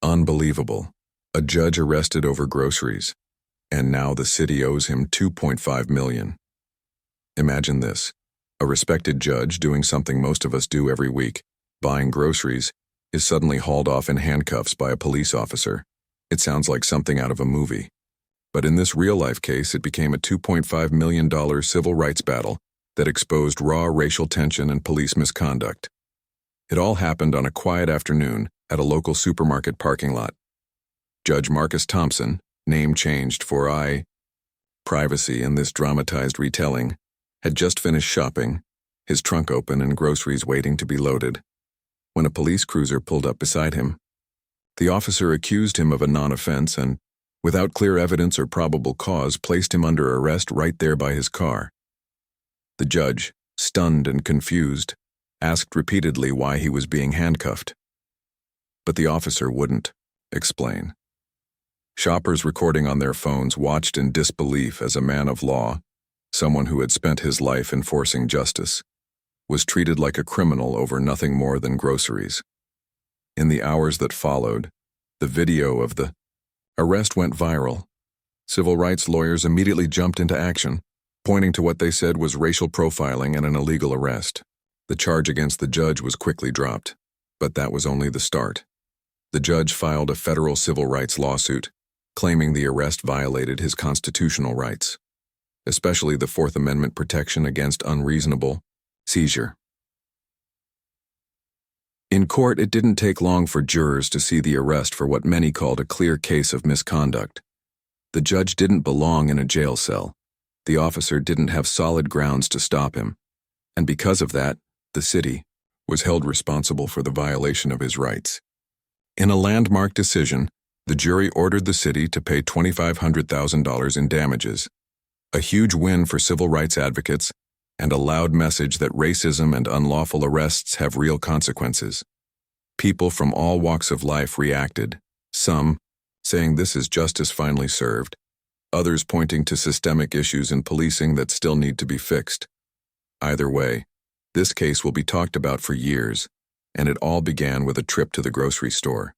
Unbelievable. A judge arrested over groceries, and now the city owes him $2.5 million. Imagine this. A respected judge doing something most of us do every week, buying groceries, is suddenly hauled off in handcuffs by a police officer. It sounds like something out of a movie. But in this real-life case, it became a $2.5 million civil rights battle that exposed raw racial tension and police misconduct. It all happened on a quiet afternoon at a local supermarket parking lot. Judge Marcus Thompson, name changed for privacy in this dramatized retelling, had just finished shopping, his trunk open and groceries waiting to be loaded, when a police cruiser pulled up beside him. The officer accused him of a non-offense and, without clear evidence or probable cause, placed him under arrest right there by his car. The judge, stunned and confused, asked repeatedly why he was being handcuffed. But the officer wouldn't explain. Shoppers recording on their phones watched in disbelief as a man of law, someone who had spent his life enforcing justice, was treated like a criminal over nothing more than groceries. In the hours that followed, the video of the arrest went viral. Civil rights lawyers immediately jumped into action, pointing to what they said was racial profiling and an illegal arrest. The charge against the judge was quickly dropped, but that was only the start. The judge filed a federal civil rights lawsuit, claiming the arrest violated his constitutional rights, especially the Fourth Amendment protection against unreasonable seizure. In court, it didn't take long for jurors to see the arrest for what many called a clear case of misconduct. The judge didn't belong in a jail cell. The officer didn't have solid grounds to stop him, and because of that, the city was held responsible for the violation of his rights. In a landmark decision, the jury ordered the city to pay $2,500,000 in damages, a huge win for civil rights advocates and a loud message that racism and unlawful arrests have real consequences. People from all walks of life reacted, some saying this is justice finally served, others pointing to systemic issues in policing that still need to be fixed. Either way, this case will be talked about for years, and it all began with a trip to the grocery store.